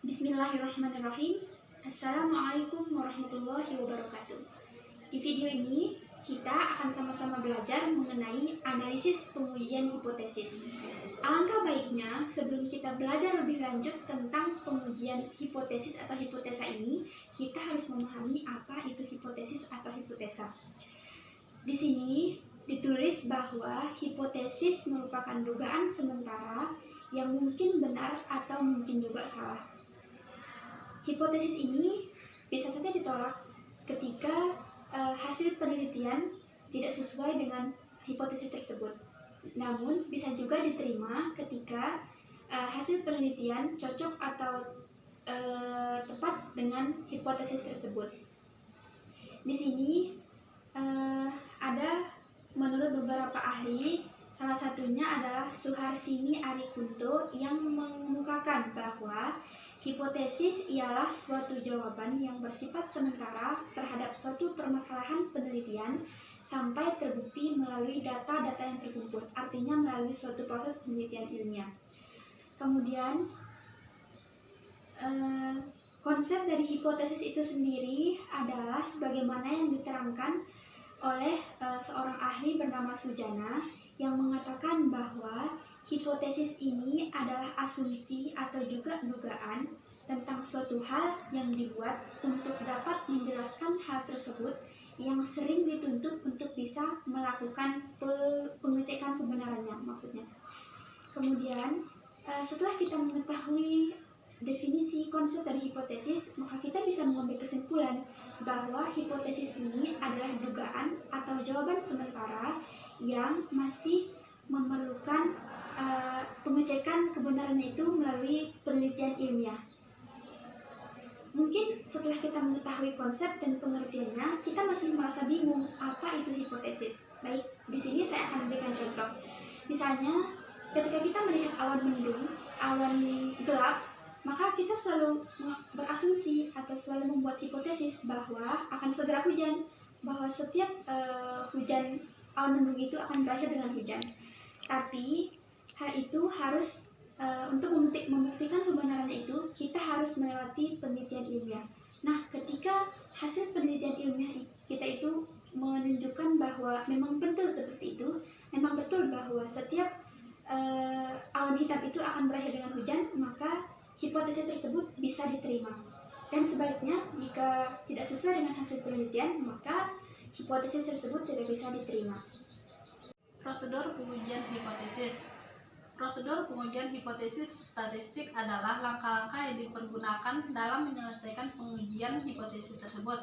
Bismillahirrahmanirrahim. Assalamualaikum warahmatullahi wabarakatuh. Di video ini kita akan sama-sama belajar mengenai analisis pengujian hipotesis. Alangkah baiknya sebelum kita belajar lebih lanjut tentang pengujian hipotesis atau hipotesa ini, kita harus memahami apa itu hipotesis atau hipotesa. Di sini ditulis bahwa hipotesis merupakan dugaan sementara yang mungkin benar atau mungkin juga salah. Hipotesis ini bisa saja ditolak ketika hasil penelitian tidak sesuai dengan hipotesis tersebut. Namun bisa juga diterima ketika hasil penelitian cocok atau tepat dengan hipotesis tersebut. Di sini ada menurut beberapa ahli, salah satunya adalah Suharsini Arikunto yang mengemukakan bahwa hipotesis ialah suatu jawaban yang bersifat sementara terhadap suatu permasalahan penelitian sampai terbukti melalui data-data yang terkumpul, artinya melalui suatu proses penelitian ilmiah. Kemudian, konsep dari hipotesis itu sendiri adalah sebagaimana yang diterangkan oleh seorang ahli bernama Sujana yang mengatakan bahwa hipotesis ini adalah asumsi atau juga dugaan tentang suatu hal yang dibuat untuk dapat menjelaskan hal tersebut yang sering dituntut untuk bisa melakukan pengecekan kebenarannya maksudnya. Kemudian setelah kita mengetahui definisi konsep dari hipotesis, maka kita bisa mengambil kesimpulan bahwa hipotesis ini adalah dugaan atau jawaban sementara yang masih memerlukan pengecekan kebenarannya itu melalui penelitian ilmiah. Mungkin setelah kita mengetahui konsep dan pengertiannya, kita masih merasa bingung apa itu hipotesis. Baik, di sini saya akan memberikan contoh. Misalnya, ketika kita melihat awan mendung, awan gelap, maka kita selalu berasumsi atau selalu membuat hipotesis bahwa akan segera hujan, bahwa setiap hujan awan mendung itu akan berakhir dengan hujan. Tapi hal itu harus untuk membuktikan kebenarannya itu kita harus melewati penelitian ilmiah. Nah, ketika hasil penelitian ilmiah kita itu menunjukkan bahwa memang betul seperti itu, memang betul bahwa setiap awan hitam itu akan berakhir dengan hujan, maka hipotesis tersebut bisa diterima. Dan sebaliknya, jika tidak sesuai dengan hasil penelitian, maka hipotesis tersebut tidak bisa diterima. Prosedur pengujian hipotesis. Prosedur pengujian hipotesis statistik adalah langkah-langkah yang dipergunakan dalam menyelesaikan pengujian hipotesis tersebut.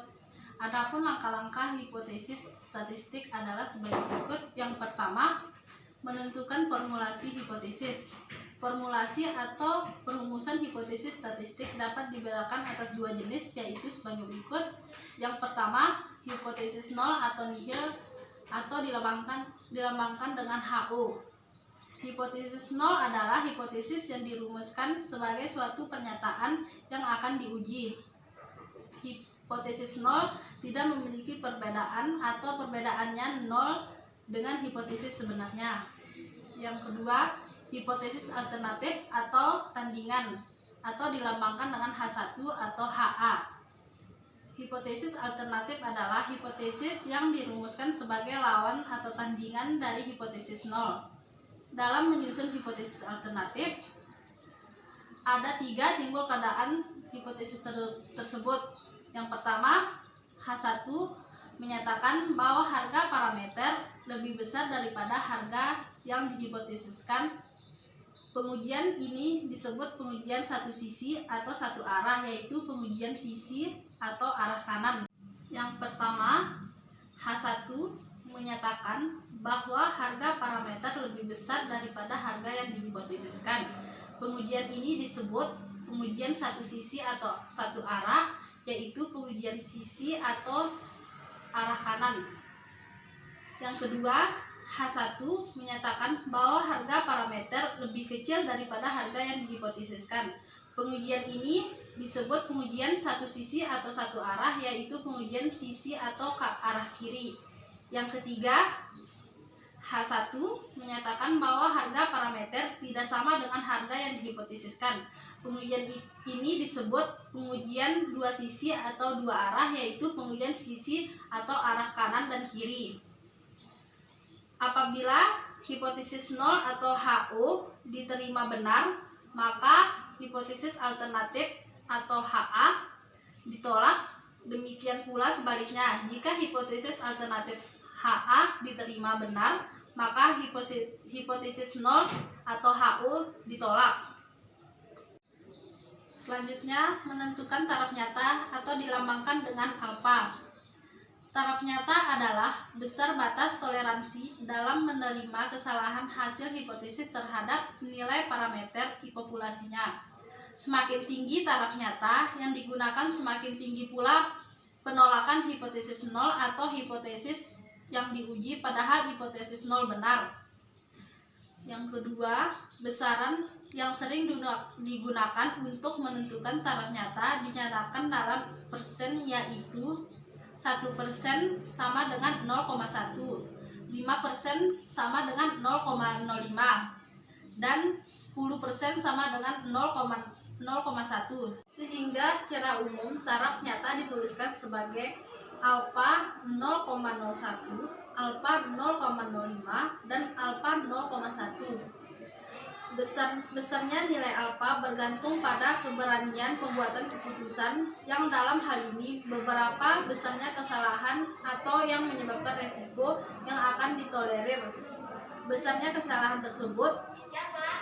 Adapun langkah-langkah hipotesis statistik adalah sebagai berikut. Yang pertama, menentukan formulasi hipotesis. Formulasi atau perumusan hipotesis statistik dapat dibedakan atas dua jenis, yaitu sebagai berikut. Yang pertama, hipotesis nol atau nihil atau dilambangkan dengan HO. Hipotesis nol adalah hipotesis yang dirumuskan sebagai suatu pernyataan yang akan diuji. Hipotesis nol tidak memiliki perbedaan atau perbedaannya nol dengan hipotesis sebenarnya. Yang kedua, hipotesis alternatif atau tandingan atau dilambangkan dengan H1 atau HA. Hipotesis alternatif adalah hipotesis yang dirumuskan sebagai lawan atau tandingan dari hipotesis nol. Dalam menyusun hipotesis alternatif, ada tiga timbul keadaan hipotesis tersebut. Yang pertama, H1 menyatakan bahwa harga parameter lebih besar daripada harga yang dihipotesiskan. Pengujian ini disebut pengujian satu sisi atau satu arah, yaitu pengujian sisi atau arah kanan. Yang pertama, H1 menyatakan bahwa harga parameter lebih besar daripada harga yang dihipotesiskan. Pengujian ini disebut pengujian satu sisi atau satu arah, yaitu pengujian sisi atau arah kanan. Yang kedua, H1 menyatakan bahwa harga parameter lebih kecil daripada harga yang dihipotesiskan. Pengujian ini disebut pengujian satu sisi atau satu arah, yaitu pengujian sisi atau arah kiri. Yang ketiga, H1 menyatakan bahwa harga parameter tidak sama dengan harga yang dihipotesiskan. Pengujian ini disebut pengujian dua sisi atau dua arah, yaitu pengujian sisi atau arah kanan dan kiri. Apabila hipotesis nol atau HO diterima benar, maka hipotesis alternatif atau HA ditolak. Demikian pula sebaliknya, jika hipotesis alternatif HA diterima benar, maka hipotesis nol atau HO ditolak. Selanjutnya, menentukan taraf nyata atau dilambangkan dengan alfa. Taraf nyata adalah besar batas toleransi dalam menerima kesalahan hasil hipotesis terhadap nilai parameter populasinya. Semakin tinggi taraf nyata yang digunakan, semakin tinggi pula penolakan hipotesis nol atau hipotesis yang diuji padahal hipotesis nol benar. Yang kedua, besaran yang sering digunakan untuk menentukan taraf nyata dinyatakan dalam persen, yaitu 1% sama dengan 0,1, 5% sama dengan 0,05, dan 10% sama dengan 0,1. Sehingga secara umum taraf nyata dituliskan sebagai alfa 0,01, alfa 0,05, dan alfa 0,1. Besarnya nilai alfa bergantung pada keberanian pembuatan keputusan, yang dalam hal ini beberapa besarnya kesalahan atau yang menyebabkan resiko yang akan ditolerir. Besarnya kesalahan tersebut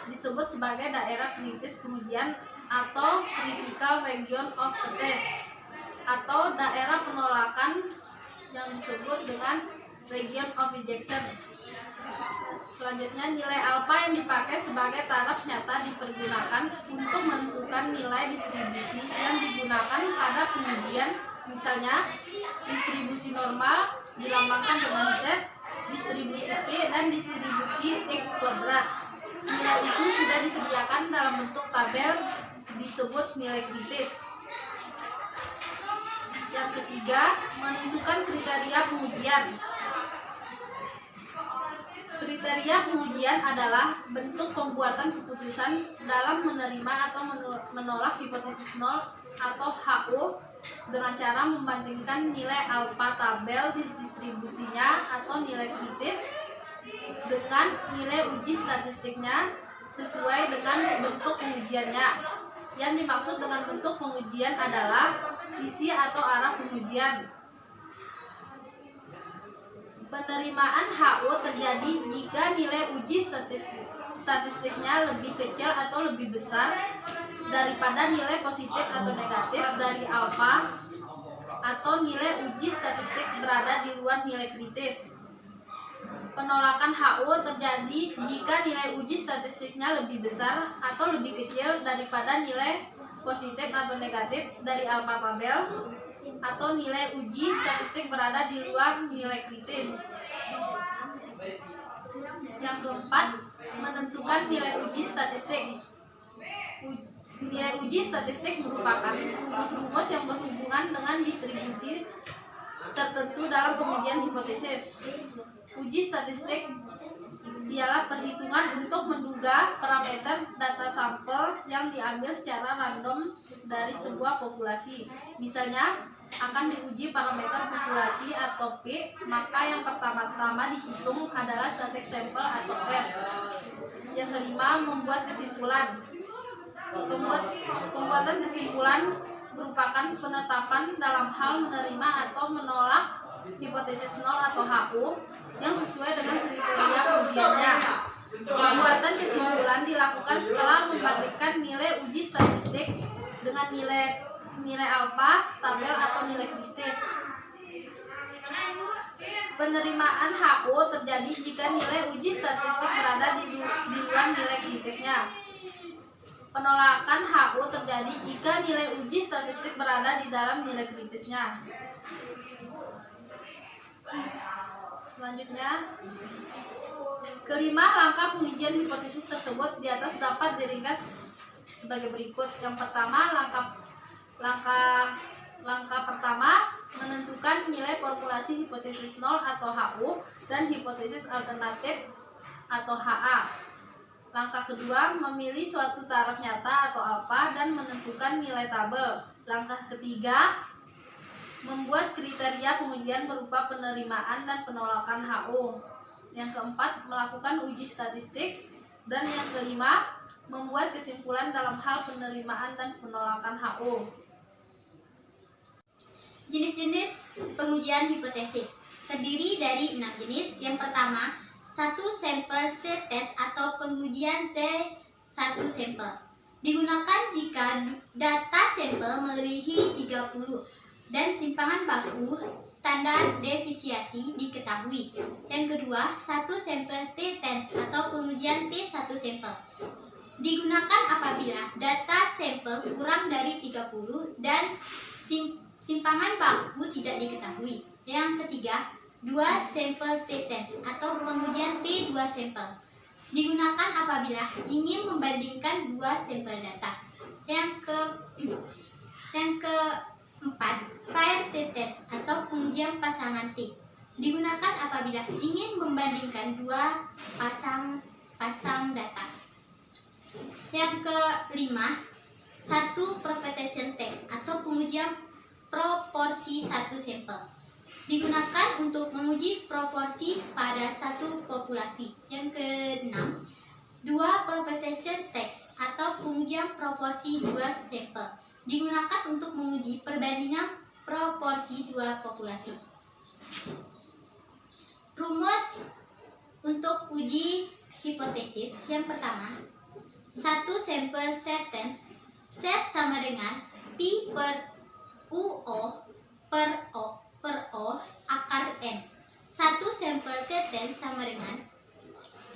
disebut sebagai daerah kritis pengujian atau critical region of the test, atau daerah penolakan yang disebut dengan region of rejection. Selanjutnya, nilai alfa yang dipakai sebagai taraf nyata dipergunakan untuk menentukan nilai distribusi yang digunakan pada pengujian. Misalnya, distribusi normal dilambangkan dengan Z, distribusi P, dan distribusi X kuadrat. Nilai itu sudah disediakan dalam bentuk tabel disebut nilai kritis. Yang ketiga, menentukan kriteria pengujian. Kriteria pengujian adalah bentuk pembuatan keputusan dalam menerima atau menolak hipotesis nol atau HO dengan cara membandingkan nilai alfa tabel distribusinya atau nilai kritis dengan nilai uji statistiknya sesuai dengan bentuk pengujiannya. Yang dimaksud dengan bentuk pengujian adalah sisi atau arah pengujian. Penerimaan HO terjadi jika nilai uji statistiknya lebih kecil atau lebih besar daripada nilai positif atau negatif dari alfa, atau nilai uji statistik berada di luar nilai kritis. Penolakan HO terjadi jika nilai uji statistiknya lebih besar atau lebih kecil daripada nilai positif atau negatif dari alfa tabel, atau nilai uji statistik berada di luar nilai kritis. Yang keempat, menentukan nilai uji statistik. Nilai uji statistik merupakan rumus-rumus yang berhubungan dengan distribusi tertentu dalam pengujian hipotesis. Uji statistik ialah perhitungan untuk menduga parameter data sampel yang diambil secara random dari sebuah populasi. Misalnya, akan diuji parameter populasi atau P, maka yang pertama-tama dihitung adalah static sample atau S. Yang kelima, membuat kesimpulan. Pembuatan kesimpulan merupakan penetapan dalam hal menerima atau menolak hipotesis nol atau HO yang sesuai dengan kriteria pengujiannya. Pembuatan kesimpulan dilakukan setelah membandingkan nilai uji statistik dengan nilai alfa, tabel, atau nilai kritis. Penerimaan HO terjadi jika nilai uji statistik berada di luar nilai kritisnya. Penolakan HO terjadi jika nilai uji statistik berada di dalam nilai kritisnya. Selanjutnya, kelima, langkah pengujian hipotesis tersebut di atas dapat diringkas sebagai berikut. Yang pertama, langkah pertama, menentukan nilai formulasi hipotesis nol atau HO dan hipotesis alternatif atau HA. Langkah kedua, memilih suatu taraf nyata atau alfa dan menentukan nilai tabel. Langkah ketiga, membuat kriteria pengujian berupa penerimaan dan penolakan HO. Yang keempat, melakukan uji statistik. Dan yang kelima, membuat kesimpulan dalam hal penerimaan dan penolakan HO. Jenis-jenis pengujian hipotesis terdiri dari 6 jenis. Yang pertama, satu sampel Z-test atau pengujian Z1 sampel. Digunakan jika data sampel melebihi 30 dan simpangan baku standar defisiasi diketahui. Yang kedua, satu sampel T-test atau pengujian T1 sampel. Digunakan apabila data sampel kurang dari 30 dan simpangan baku tidak diketahui. Yang ketiga, dua sampel T-test atau pengujian T2 sampel. Digunakan apabila ingin membandingkan dua sampel data. Yang keempat, pair T-test atau pengujian pasangan T. Digunakan apabila ingin membandingkan dua pasang data. Yang kelima, satu propagation test atau pengujian proporsi satu sampel. Digunakan untuk menguji proporsi pada satu populasi. Yang keenam, dua propagation test atau pengujian proporsi dua sampel. Digunakan untuk menguji perbandingan proporsi dua populasi. Rumus untuk uji hipotesis yang pertama, satu sampel Z-test, Z sama dengan Pi per UO per O akar N. Satu sampel T-test sama dengan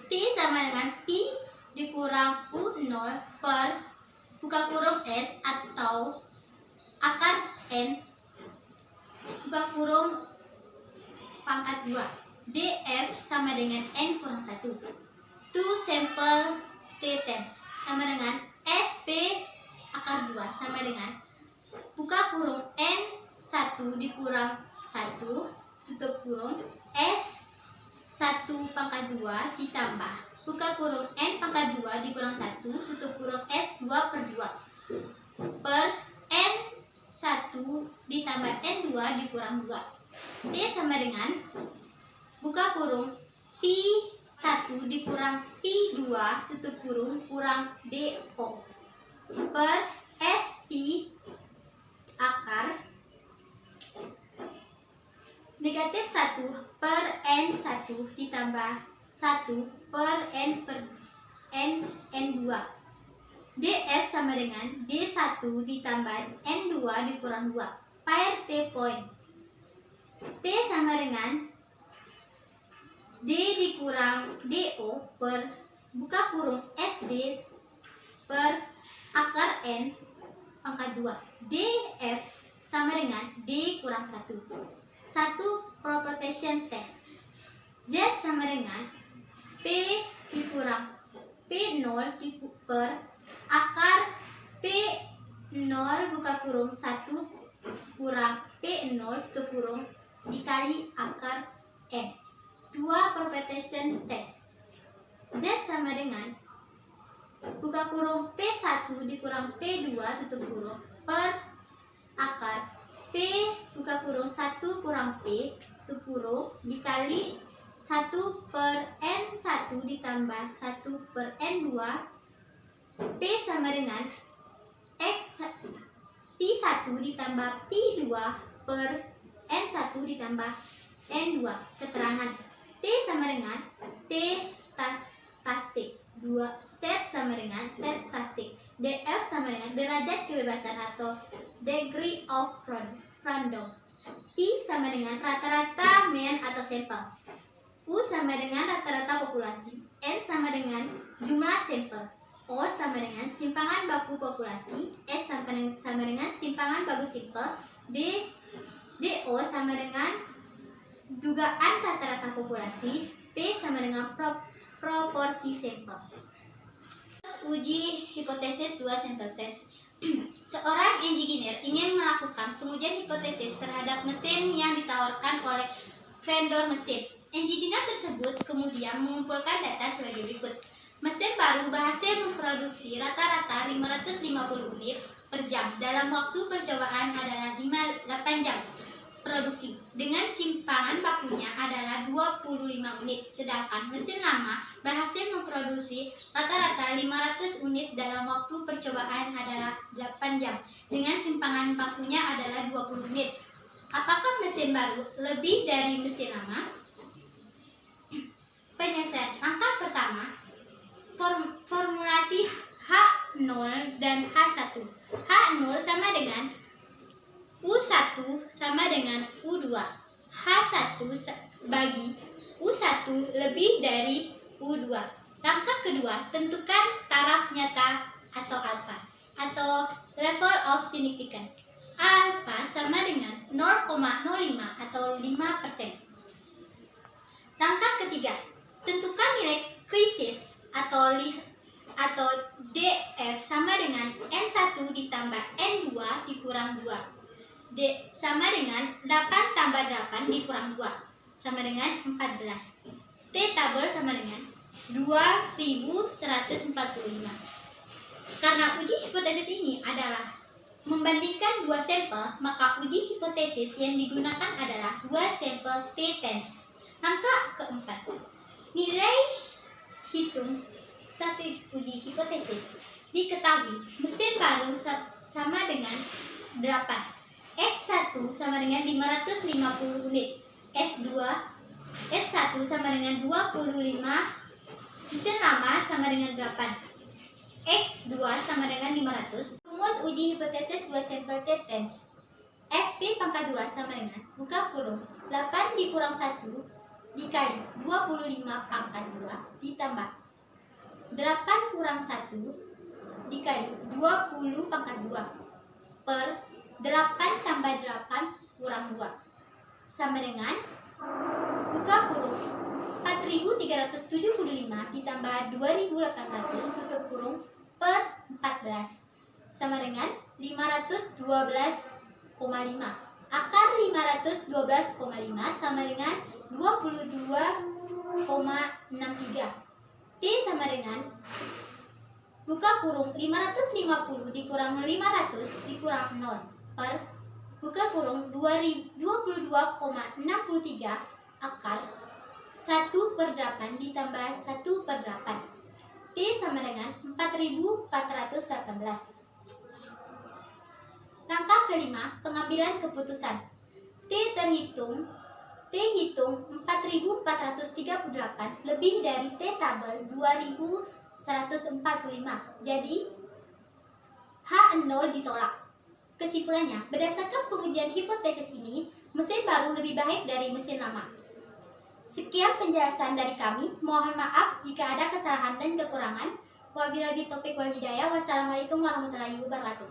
T sama dengan Pi dikurang U0 per buka kurung S atau akar N buka kurung pangkat 2. DF sama dengan N kurang 1. Two sampel T-test sama dengan SP akar 2 sama dengan buka kurung N1 dikurang 1 tutup kurung S1 pangkat 2 ditambah buka kurung N pangkat 2 dikurang 1 tutup kurung S2 per 2 per N1 ditambah N2 dikurang 2. T sama dengan buka kurung Pi1 dikurang Pi2 tutup kurung kurang DO per SP akar negatif 1 per N1 ditambah 1 per N2. DF sama dengan D1 ditambah N2 dikurang 2. Pair T point. T sama dengan D dikurang DO per buka kurung SD per akar N pangkat 2. DF sama dengan D kurang 1. Satu propagation test. Z sama dengan P dikurang P0 per akar P0 buka kurung 1 kurang P0 tutup kurung dikali akar N. Dua propagation test. Z sama dengan buka kurung P1 dikurang P2 tutup kurung per akar P buka kurung 1 kurang P tutup kurung dikali 1 per N1 ditambah 1 per N2. P sama dengan X P1 ditambah P2 per N1 ditambah N2. Keterangan T sama dengan T statistik 2 Z sama dengan Z statistik. DF sama dengan derajat kebebasan atau degree of freedom. P sama dengan rata-rata mean atau sampel. U sama dengan rata-rata populasi. N sama dengan jumlah sampel. O sama dengan simpangan baku populasi. S sama dengan simpangan baku sampel. DO sama dengan dugaan rata-rata populasi. P sama dengan proporsi sampel. Uji hipotesis 2 sampel test. Seorang engineer ingin melakukan pengujian hipotesis terhadap mesin yang ditawarkan oleh vendor mesin. Engineer tersebut kemudian mengumpulkan data sebagai berikut. Mesin baru berhasil memproduksi rata-rata 550 unit per jam. Dalam waktu percobaan adalah 8 jam produksi. Dengan simpangan bakunya adalah 25 unit. Sedangkan mesin lama berhasil memproduksi rata-rata 500 unit dalam waktu percobaan adalah 8 jam. Dengan simpangan bakunya adalah 20 unit. Apakah mesin baru lebih dari mesin lama? Penyelesaian. Langkah pertama, formulasi H0 dan H1. H0 sama dengan U1 sama dengan U2. H1 bagi U1 lebih dari U2. Langkah kedua, tentukan taraf nyata atau alfa atau level of significance. Alfa sama dengan 0,05 atau 5%. Langkah ketiga, tentukan nilai krisis atau DF sama dengan N1 ditambah N2 dikurang 2. D sama dengan 8 tambah 8 dikurang 2 sama dengan 14. T tabel sama dengan 2145. Karena uji hipotesis ini adalah membandingkan dua sampel, maka uji hipotesis yang digunakan adalah dua sampel T-tens. Langkah keempat, nilai hitung statis uji hipotesis. Diketahui mesin baru sama dengan 8. X1 sama dengan 550 unit. S1 sama dengan 25. Mesin lama sama dengan 8. X2 sama dengan 500. Rumus uji hipotesis dua sampel T-tens. SP pangkat 2 sama dengan buka kurung 8 dikurang 1 dikali 25 pangkat 2 ditambah 8 kurang 1 dikali 20 pangkat 2 per 8 tambah 8 kurang 2 sama dengan buka kurung 4.375 ditambah 2.800 tutup kurung per 14 sama dengan 512,5. Akar 512,5 sama dengan 22,63. T sama dengan buka kurung 550 dikurang 500 dikurang 0 per buka kurung 22,63 akar 1/8 ditambah 1/8. T sama dengan 4.418. Langkah kelima, pengambilan keputusan. T hitung 4.438 lebih dari T tabel 2.145. Jadi H0 ditolak. Kesimpulannya, berdasarkan pengujian hipotesis ini, mesin baru lebih baik dari mesin lama. Sekian penjelasan dari kami. Mohon maaf jika ada kesalahan dan kekurangan. Wabillahi taufiq wal hidayah. Wassalamualaikum warahmatullahi wabarakatuh.